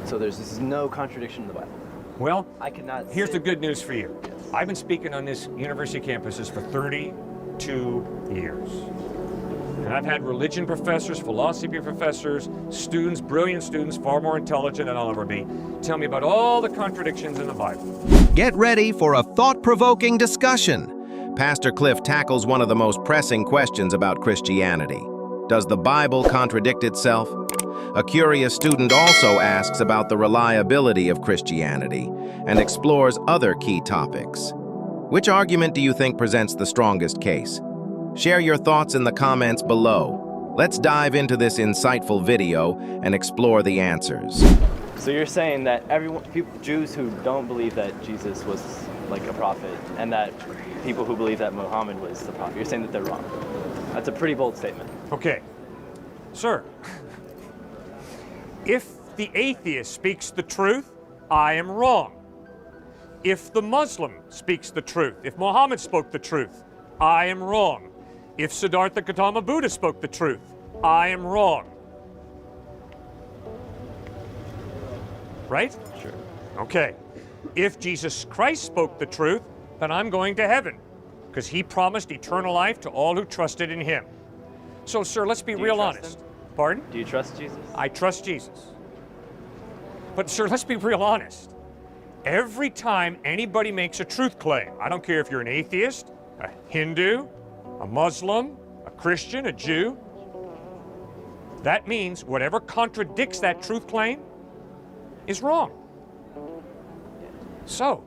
So there's no contradiction in the Bible. Well, I cannot. Here's the good news for you. Yes. I've been speaking on this university campuses for 32 years. And I've had religion professors, philosophy professors, students, brilliant students, far more intelligent than I'll ever be, tell me about all the contradictions in the Bible. Get ready for a thought-provoking discussion. Pastor Cliffe tackles one of the most pressing questions about Christianity. Does the Bible contradict itself? A curious student also asks about the reliability of Christianity and explores other key topics. Which argument do you think presents the strongest case? Share your thoughts in the comments below. Let's dive into this insightful video and explore the answers. So you're saying that Jews who don't believe that Jesus was like a prophet, and that people who believe that Muhammad was the prophet, you're saying that they're wrong. That's a pretty bold statement. Okay. Sir, if the atheist speaks the truth, I am wrong. If the Muslim speaks the truth, if Muhammad spoke the truth, I am wrong. If Siddhartha Gautama Buddha spoke the truth, I am wrong. Right? Sure. Okay. If Jesus Christ spoke the truth, then I'm going to heaven, because he promised eternal life to all who trusted in him. So, sir, let's be real honest. Pardon? Do you trust Jesus? I trust Jesus. But, sir, let's be real honest. Every time anybody makes a truth claim, I don't care if you're an atheist, a Hindu, a Muslim, a Christian, a Jew, that means whatever contradicts that truth claim is wrong. So,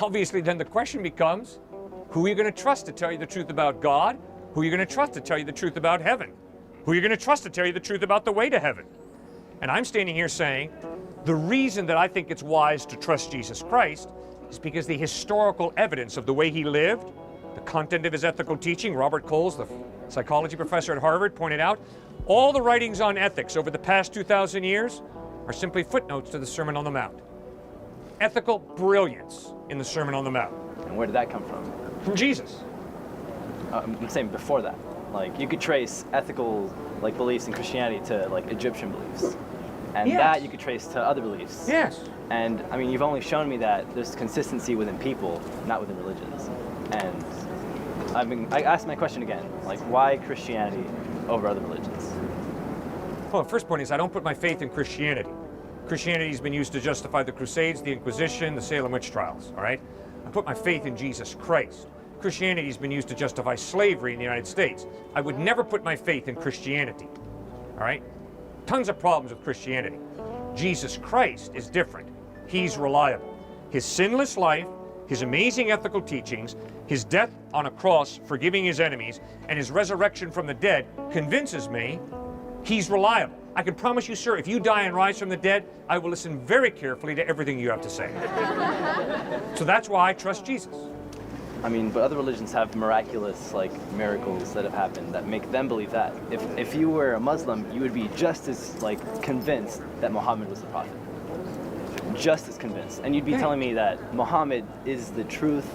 obviously then the question becomes, who are you going to trust to tell you the truth about God? Who are you going to trust to tell you the truth about heaven? Who are you going to trust to tell you the truth about the way to heaven? And I'm standing here saying, the reason that I think it's wise to trust Jesus Christ is because the historical evidence of the way he lived, the content of his ethical teaching, Robert Coles, the psychology professor at Harvard, pointed out, all the writings on ethics over the past 2,000 years are simply footnotes to the Sermon on the Mount. Ethical brilliance in the Sermon on the Mount. And where did that come from? From Jesus. I'm saying before that. Like, you could trace ethical beliefs in Christianity to Egyptian beliefs. And Yes. that you could trace to other beliefs. Yes. And I mean, you've only shown me that there's consistency within people, not within religions. And I asked my question again, why Christianity over other religions? Well, the first point is I don't put my faith in Christianity. Christianity has been used to justify the Crusades, the Inquisition, the Salem witch trials, all right? I put my faith in Jesus Christ. Christianity has been used to justify slavery in the United States. I would never put my faith in Christianity, all right? Tons of problems with Christianity. Jesus Christ is different. He's reliable. His sinless life, his amazing ethical teachings, his death on a cross forgiving his enemies, and his resurrection from the dead convinces me he's reliable. I can promise you, sir, if you die and rise from the dead, I will listen very carefully to everything you have to say. So that's why I trust Jesus. I mean, but other religions have miraculous, miracles that have happened that make them believe that. If you were a Muslim, you would be just as, convinced that Muhammad was the prophet. Just as convinced. And you'd be telling me that Muhammad is the truth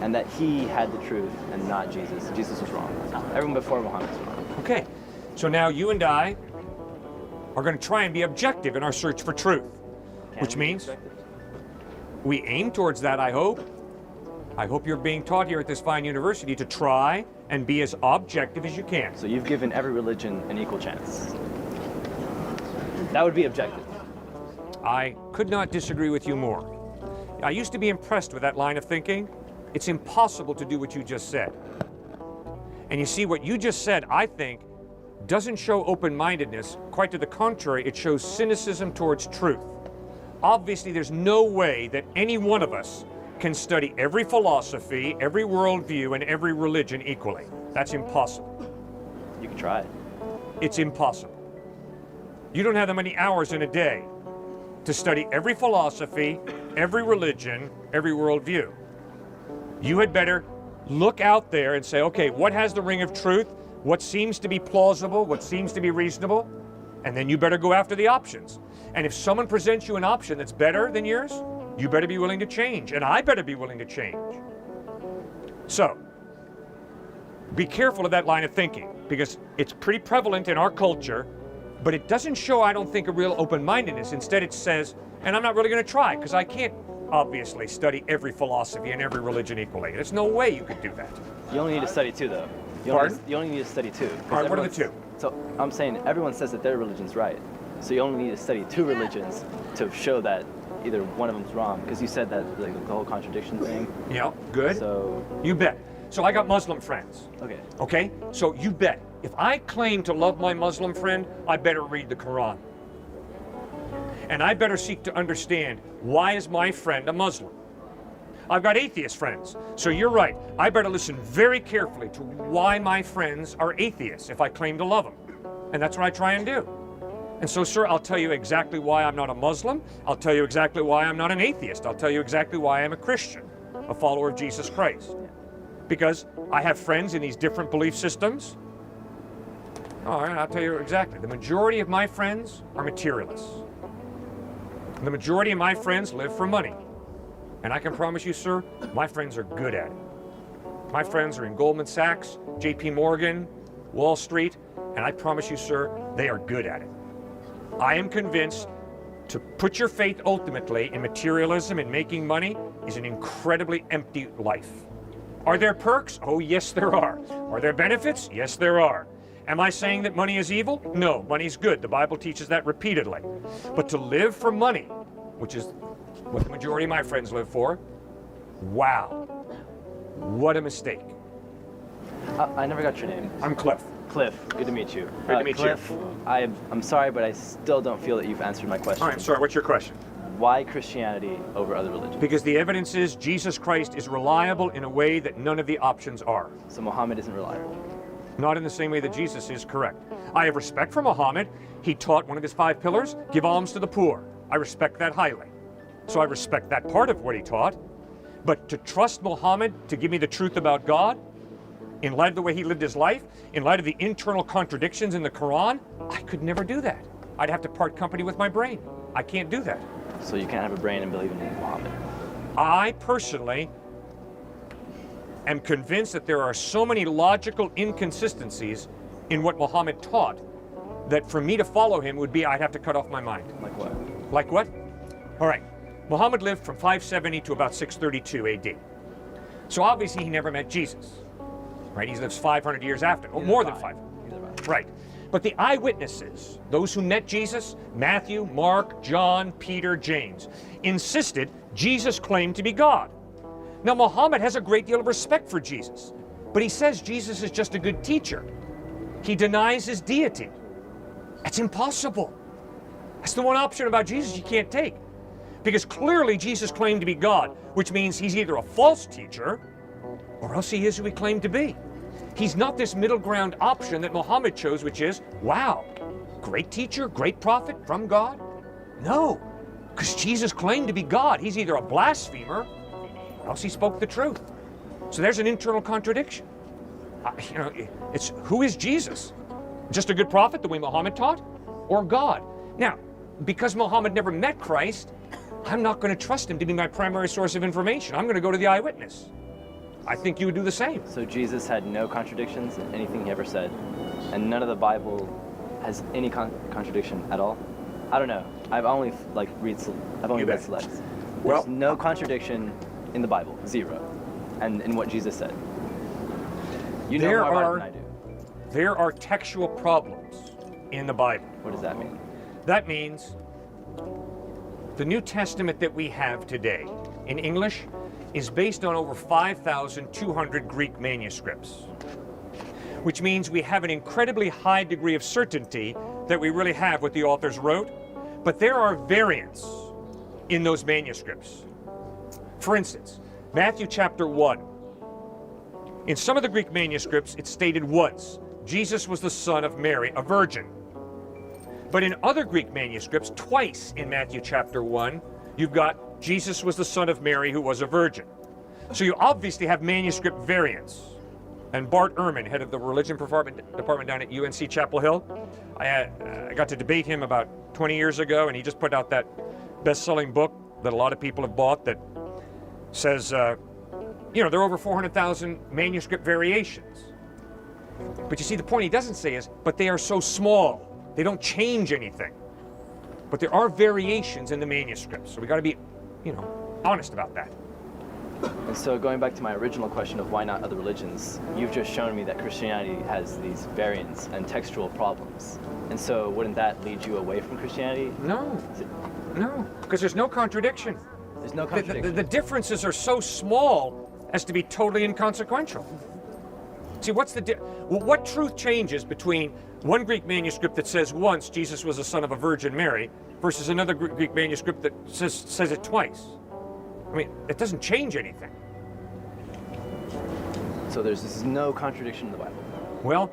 and that he had the truth and not Jesus. Jesus was wrong. Everyone before Muhammad was wrong. Okay, so now you and I are going to try and be objective in our search for truth, which means we aim towards that, I hope. I hope you're being taught here at this fine university to try and be as objective as you can. So you've given every religion an equal chance. That would be objective. I could not disagree with you more. I used to be impressed with that line of thinking. It's impossible to do what you just said. And you see, what you just said, I think, doesn't show open-mindedness. Quite to the contrary, it shows cynicism towards truth. Obviously, there's no way that any one of us can study every philosophy, every worldview, and every religion equally. That's impossible. You can try it. It's impossible. You don't have that many hours in a day to study every philosophy, every religion, every worldview. You had better look out there and say, okay, what has the ring of truth? What seems to be plausible? What seems to be reasonable? And then you better go after the options. And if someone presents you an option that's better than yours, you better be willing to change, and I better be willing to change. So, be careful of that line of thinking, because it's pretty prevalent in our culture But it doesn't show, I don't think, a real open-mindedness. Instead, it says, and I'm not really going to try, because I can't obviously study every philosophy and every religion equally. There's no way you could do that. You only need to study two, though. You only need to study two. All right, what are the two? So I'm saying everyone says that their religion's right. So you only need to study two religions to show that either one of them's wrong. Because you said that, like, the whole contradiction thing. Yeah, good. So you bet. So I got Muslim friends. okay. Okay? So you bet. If I claim to love my Muslim friend, I better read the Quran. And I better seek to understand, why is my friend a Muslim? I've got atheist friends. So you're right. I better listen very carefully to why my friends are atheists if I claim to love them. And that's what I try and do. And so, sir, I'll tell you exactly why I'm not a Muslim. I'll tell you exactly why I'm not an atheist. I'll tell you exactly why I'm a Christian, a follower of Jesus Christ. Because I have friends in these different belief systems. All right, I'll tell you exactly. The majority of my friends are materialists. The majority of my friends live for money. And I can promise you, sir, my friends are good at it. My friends are in Goldman Sachs, JP Morgan, Wall Street, and I promise you, sir, they are good at it. I am convinced to put your faith ultimately in materialism and making money is an incredibly empty life. Are there perks? Oh, yes, there are. Are there benefits? Yes, there are. Am I saying that money is evil? No, money's good. The Bible teaches that repeatedly. But to live for money, which is what the majority of my friends live for, wow, what a mistake. I never got your name. I'm Cliff. Cliff, good to meet you. Good to meet you. Cliff, I'm sorry, but I still don't feel that you've answered my question. All right, sorry, what's your question? Why Christianity over other religions? Because the evidence is Jesus Christ is reliable in a way that none of the options are. So Muhammad isn't reliable? Not in the same way that Jesus is, correct. I have respect for Muhammad. He taught one of his 5 pillars, give alms to the poor. I respect that highly. So I respect that part of what he taught. But to trust Muhammad to give me the truth about God, in light of the way he lived his life, in light of the internal contradictions in the Quran, I could never do that. I'd have to part company with my brain. I can't do that. So you can't have a brain and believe in Muhammad? I personally am convinced that there are so many logical inconsistencies in what Muhammad taught that for me to follow him would be I'd have to cut off my mind. Like what? Like what? All right. Muhammad lived from 570 to about 632 AD. So obviously he never met Jesus. Right? He lives 500 years after, or more than 500. Right. But the eyewitnesses, those who met Jesus, Matthew, Mark, John, Peter, James, insisted Jesus claimed to be God. Now, Muhammad has a great deal of respect for Jesus, but he says Jesus is just a good teacher. He denies his deity. That's impossible. That's the one option about Jesus you can't take. Because clearly Jesus claimed to be God, which means he's either a false teacher or else he is who he claimed to be. He's not this middle ground option that Muhammad chose, which is, wow, great teacher, great prophet from God? No, because Jesus claimed to be God. He's either a blasphemer or else he spoke the truth. So there's an internal contradiction. It's who is Jesus? Just a good prophet, the way Muhammad taught, or God? Now, because Muhammad never met Christ, I'm not going to trust him to be my primary source of information. I'm going to go to the eyewitness. I think you would do the same. So Jesus had no contradictions in anything he ever said, and none of the Bible has any contradiction at all? I don't know. I've only read selects. There's no contradiction in the Bible, zero, and in what Jesus said. You know more about it than I do. There are textual problems in the Bible. What does that mean? That means the New Testament that we have today in English is based on over 5,200 Greek manuscripts, which means we have an incredibly high degree of certainty that we really have what the authors wrote, but there are variants in those manuscripts. For instance, Matthew chapter 1. In some of the Greek manuscripts, it's stated once, Jesus was the son of Mary, a virgin. But in other Greek manuscripts, twice in Matthew chapter 1, you've got Jesus was the son of Mary who was a virgin. So you obviously have manuscript variants. And Bart Ehrman, head of the religion department down at UNC Chapel Hill, I got to debate him about 20 years ago, and he just put out that best-selling book that a lot of people have bought that says, there are over 400,000 manuscript variations. But you see, the point he doesn't say is, but they are so small. They don't change anything. But there are variations in the manuscripts, so we got to be, honest about that. And so going back to my original question of why not other religions, you've just shown me that Christianity has these variants and textual problems. And so wouldn't that lead you away from Christianity? No, because there's no contradiction. There's no contradiction. The differences are so small as to be totally inconsequential. See, what truth changes between one Greek manuscript that says once Jesus was the son of a Virgin Mary versus another Greek manuscript that says it twice? I mean, it doesn't change anything. So there's no contradiction in the Bible. Well,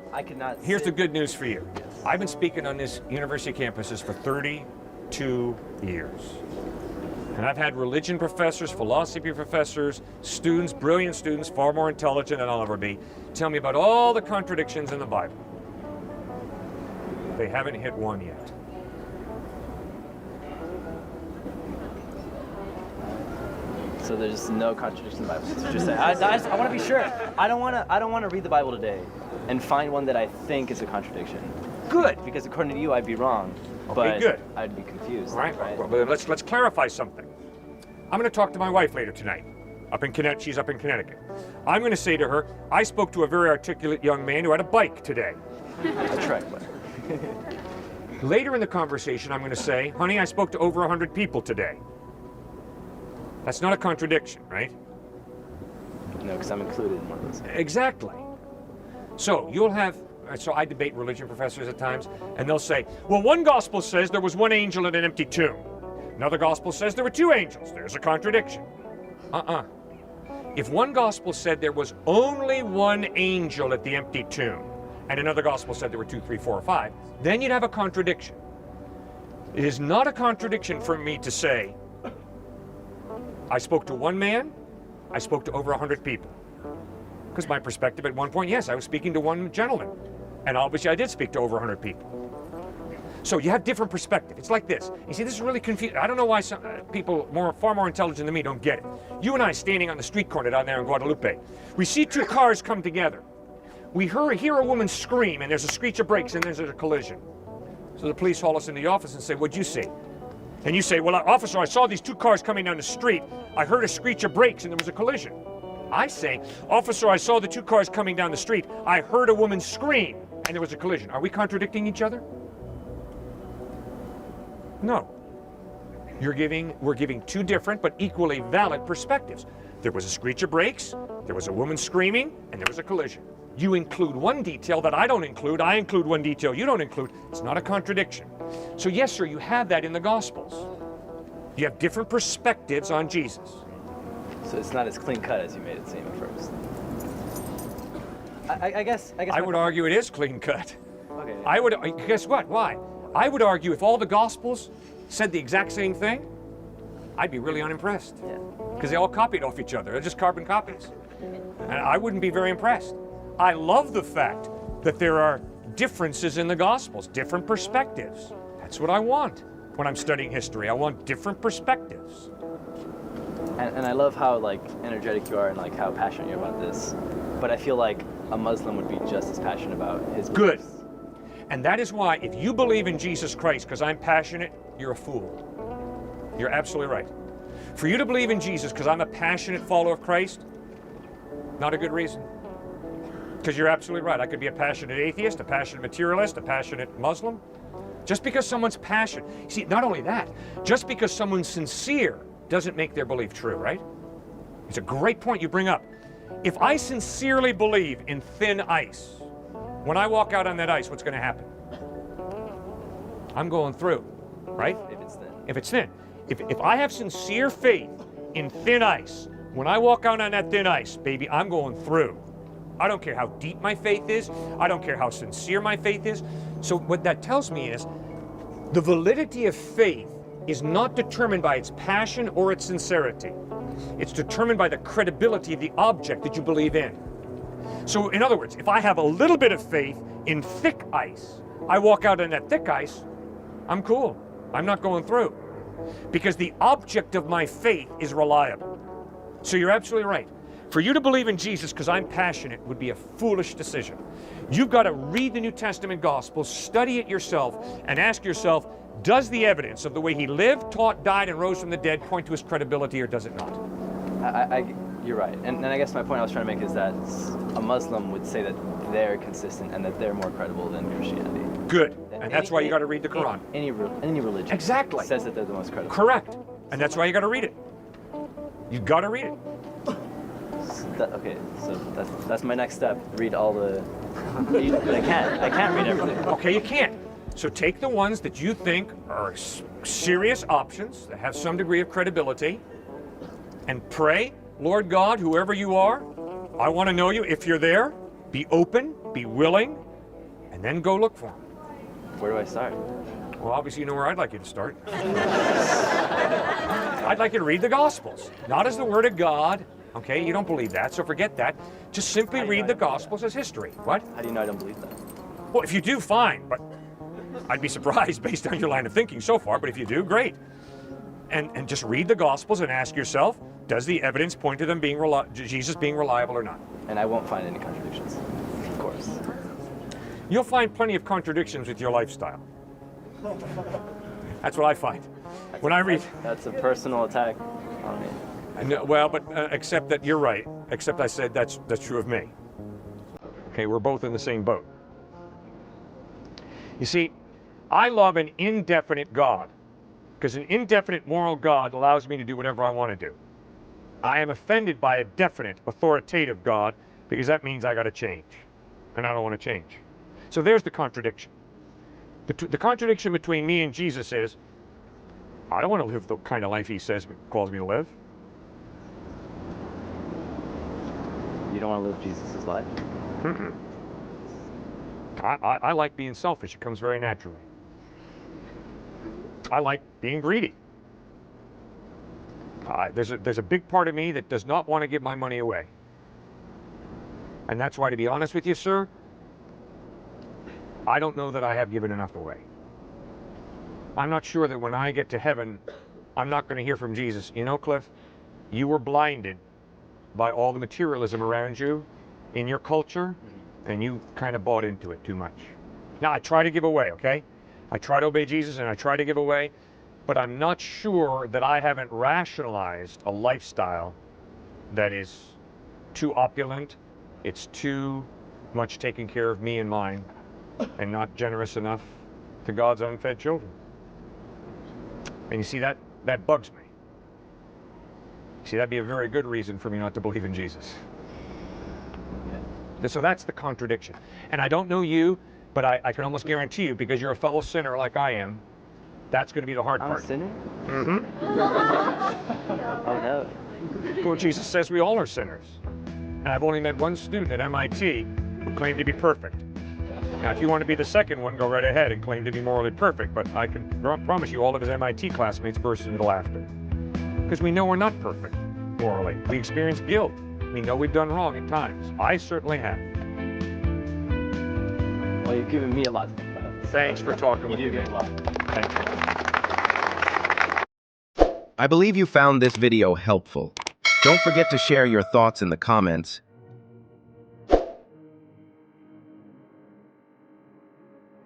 here's the good news for you. Yes. I've been speaking on this university campuses for 32 years. And I've had religion professors, philosophy professors, students, brilliant students, far more intelligent than I'll ever be, tell me about all the contradictions in the Bible. They haven't hit one yet. So there's no contradiction in the Bible. So just say, I want to be sure. I don't want to read the Bible today and find one that I think is a contradiction. Good. Because according to you, I'd be wrong. Okay, but good. I'd be confused. All right. Well, let's clarify something. I'm going to talk to my wife later tonight. She's up in Connecticut. I'm going to say to her, I spoke to a very articulate young man who had a bike today. A trek. Later in the conversation, I'm going to say, honey, I spoke to over 100 people today. That's not a contradiction, right? No, because I'm included in one of those. Exactly. So I debate religion professors at times, and they'll say, well, one gospel says there was one angel in an empty tomb. Another gospel says there were two angels. There's a contradiction. If one gospel said there was only one angel at the empty tomb, and another gospel said there were 2, 3, 4, or 5, then you'd have a contradiction. It is not a contradiction for me to say, I spoke to one man, I spoke to over 100 people. Because my perspective at one point, yes, I was speaking to one gentleman. And obviously I did speak to over 100 people. So you have different perspective. It's like this. You see, this is really confusing. I don't know why some people far more intelligent than me don't get it. You and I standing on the street corner down there in Guadalupe. We see two cars come together. We hear a woman scream, and there's a screech of brakes, and there's a collision. So the police haul us into the office and say, what'd you see? And you say, well, officer, I saw these two cars coming down the street. I heard a screech of brakes, and there was a collision. I say, officer, I saw the two cars coming down the street. I heard a woman scream, and there was a collision. Are we contradicting each other? No. We're giving two different but equally valid perspectives. There was a screech of brakes, there was a woman screaming, and there was a collision. You include one detail that I don't include, I include one detail you don't include. It's not a contradiction. So yes, sir, you have that in the Gospels. You have different perspectives on Jesus. So it's not as clean cut as you made it seem at first. I guess I would argue it is clean cut. Okay. Guess what? Why? I would argue if all the Gospels said the exact same thing, I'd be really unimpressed. Yeah. Because they all copied off each other. They're just carbon copies. And I wouldn't be very impressed. I love the fact that there are differences in the Gospels, different perspectives. That's what I want when I'm studying history. I want different perspectives. And I love how energetic you are and how passionate you're about this. But I feel like a Muslim would be just as passionate about his Good. beliefs. And that is why if you believe in Jesus Christ because I'm passionate, you're a fool. You're absolutely right. For you to believe in Jesus because I'm a passionate follower of Christ, not a good reason. Because you're absolutely right. I could be a passionate atheist, a passionate materialist, a passionate Muslim. Just because someone's passionate. See, not only that, just because someone's sincere doesn't make their belief true, right? It's a great point you bring up. If I sincerely believe in thin ice, when I walk out on that ice, what's going to happen? I'm going through, right? If it's thin. If it's thin. If I have sincere faith in thin ice, when I walk out on that thin ice, baby, I'm going through. I don't care how deep my faith is. I don't care how sincere my faith is. So what that tells me is the validity of faith is not determined by its passion or its sincerity. It's determined by the credibility of the object that you believe in. So in other words, if I have a little bit of faith in thick ice, I walk out on that thick ice, I'm cool. I'm not going through. Because the object of my faith is reliable. So you're absolutely right. For you to believe in Jesus because I'm passionate would be a foolish decision. You've got to read the New Testament gospel, study it yourself, and ask yourself, does the evidence of the way he lived, taught, died, and rose from the dead point to his credibility, or does it not? You're right. And I guess my point I was trying to make is that a Muslim would say that they're consistent and that they're more credible than Christianity. Good. And that's why you got to read the Quran. Any religion Exactly. says that they're the most credible. Correct. And that's why you got to read it. You got to read it. Okay, so that's my next step. Read all the. I can't read everything. Okay, you can't. So take the ones that you think are serious options that have some degree of credibility, and pray, Lord God, whoever you are, I want to know you. If you're there, be open, be willing, and then go look for him. Where do I start? Well, obviously you know where I'd like you to start. I'd like you to read the Gospels, not as the Word of God. Okay, you don't believe that, so forget that. Just simply read the Gospels as history. What? How do you know I don't believe that? Well, if you do, fine, but I'd be surprised based on your line of thinking so far, but if you do, great. And just read the Gospels and ask yourself, does the evidence point to them being Jesus being reliable or not? And I won't find any contradictions, of course. You'll find plenty of contradictions with your lifestyle. That's what I find. When I read... That's a personal attack on me. No, well, but except that you're right. Except I said that's true of me. Okay, we're both in the same boat. You see, I love an indefinite God, because an indefinite moral God allows me to do whatever I want to do. I am offended by a definite, authoritative God, because that means I got to change, and I don't want to change. So there's the contradiction. The contradiction between me and Jesus is, I don't want to live the kind of life he calls me to live. You don't want to live Jesus' life? Mm-mm. I like being selfish. It comes very naturally. I like being greedy. There's a big part of me that does not want to give my money away. And that's why, to be honest with you, sir, I don't know that I have given enough away. I'm not sure that when I get to heaven, I'm not going to hear from Jesus, you know, Cliff, you were blinded by all the materialism around you in your culture, and you kind of bought into it too much. Now, I try to give away, okay? I try to obey Jesus and I try to give away, but I'm not sure that I haven't rationalized a lifestyle that is too opulent, it's too much taking care of me and mine, and not generous enough to God's unfed children. And you see, that bugs me. See, that'd be a very good reason for me not to believe in Jesus. So that's the contradiction. And I don't know you, but I can almost guarantee you, because you're a fellow sinner like I am, that's going to be the hard part. I'm a sinner? Mm-hmm. Oh, no. Well, Jesus says we all are sinners. And I've only met one student at MIT who claimed to be perfect. Now, if you want to be the second one, go right ahead and claim to be morally perfect, but I can promise you all of his MIT classmates burst into laughter. Because we know we're not perfect morally. We experience guilt. We know we've done wrong at times. I certainly have. Well, you've given me a lot to think about. Thanks for talking with me. You do give a lot. Thank you. I believe you found this video helpful. Don't forget to share your thoughts in the comments